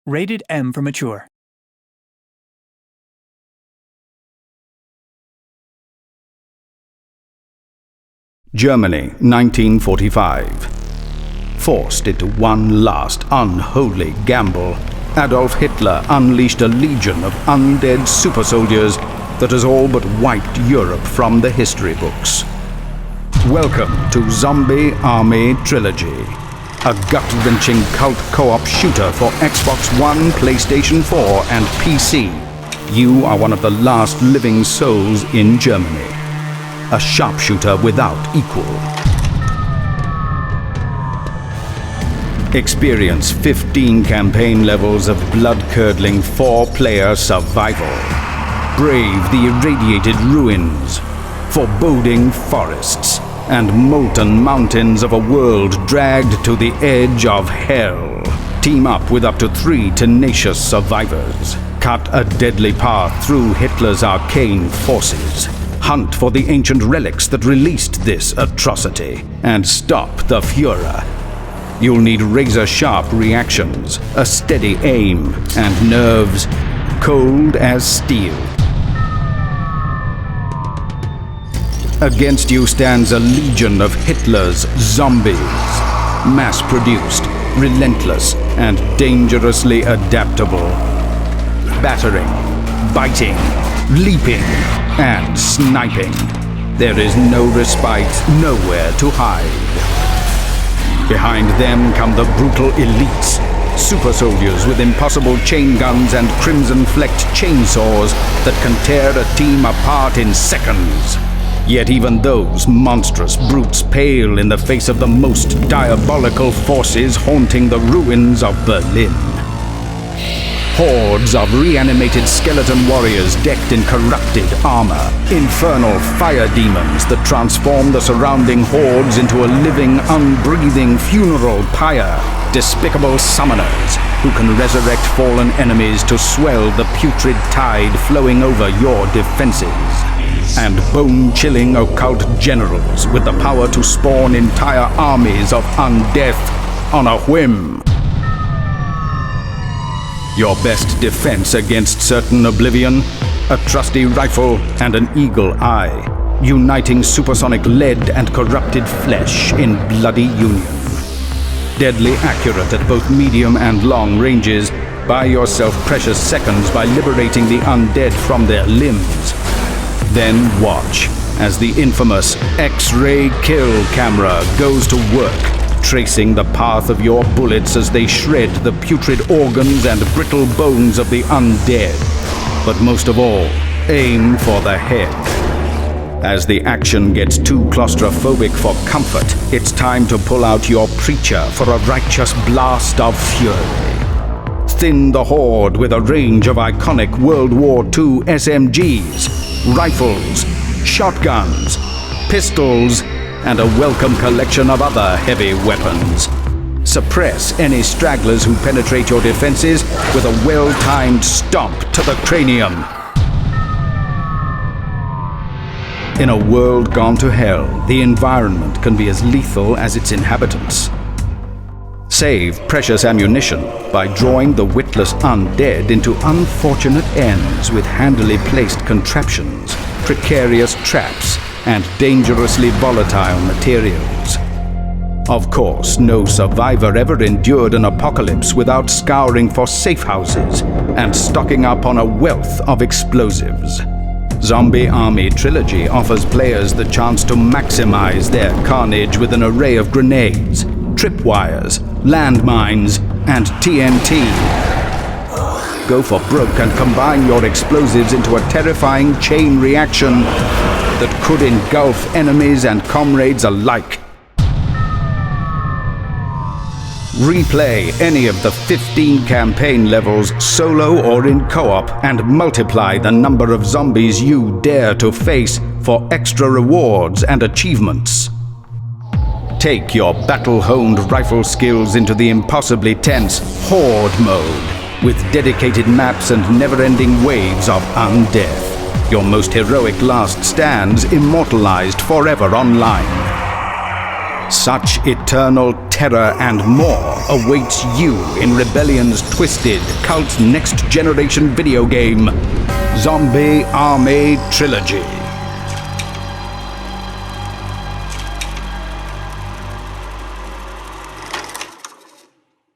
Rated M for mature. Germany, 1945. Forced into one last unholy gamble, Adolf Hitler unleashed a legion of undead super soldiers that has all but wiped Europe from the history books. Welcome to Zombie Army Trilogy, a gut-wrenching cult co-op shooter for Xbox One, PlayStation 4 and PC. You are one of the last living souls in Germany. A sharpshooter without equal. Experience 15 campaign levels of blood-curdling 4-player survival. Brave the irradiated ruins, foreboding forests, and molten mountains of a world dragged to the edge of hell. Team up with up to 3 tenacious survivors. Cut a deadly path through Hitler's arcane forces. Hunt for the ancient relics that released this atrocity, and stop the Führer. You'll need razor-sharp reactions, a steady aim, and nerves cold as steel. Against you stands a legion of Hitler's zombies. Mass-produced, relentless, and dangerously adaptable. Battering, biting, leaping, and sniping. There is no respite, nowhere to hide. Behind them come the brutal elites, super soldiers with impossible chain guns and crimson-flecked chainsaws that can tear a team apart in seconds. Yet even those monstrous brutes pale in the face of the most diabolical forces haunting the ruins of Berlin. Hordes of reanimated skeleton warriors decked in corrupted armor. Infernal fire demons that transform the surrounding hordes into a living, unbreathing funeral pyre. Despicable summoners who can resurrect fallen enemies to swell the putrid tide flowing over your defenses. And bone-chilling occult generals with the power to spawn entire armies of undeath on a whim. Your best defense against certain oblivion? A trusty rifle and an eagle eye, uniting supersonic lead and corrupted flesh in bloody union. Deadly accurate at both medium and long ranges, buy yourself precious seconds by liberating the undead from their limbs. Then watch as the infamous X-ray kill camera goes to work, tracing the path of your bullets as they shred the putrid organs and brittle bones of the undead. But most of all, aim for the head. As the action gets too claustrophobic for comfort, it's time to pull out your preacher for a righteous blast of fury. Thin the horde with a range of iconic World War II SMGs, rifles, shotguns, pistols, and a welcome collection of other heavy weapons. Suppress any stragglers who penetrate your defenses with a well-timed stomp to the cranium. In a world gone to hell, the environment can be as lethal as its inhabitants. Save precious ammunition by drawing the witless undead into unfortunate ends with handily placed contraptions, precarious traps, and dangerously volatile materials. Of course, no survivor ever endured an apocalypse without scouring for safe houses and stocking up on a wealth of explosives. Zombie Army Trilogy offers players the chance to maximize their carnage with an array of grenades, tripwires, landmines, and TNT. Go for broke and combine your explosives into a terrifying chain reaction that could engulf enemies and comrades alike. Replay any of the 15 campaign levels solo or in co-op and multiply the number of zombies you dare to face for extra rewards and achievements. Take your battle-honed rifle skills into the impossibly tense Horde mode with dedicated maps and never-ending waves of undeath. Your most heroic last stands immortalized forever online. Such eternal terror, and more awaits you in Rebellion's twisted, cult next-generation video game, Zombie Army Trilogy.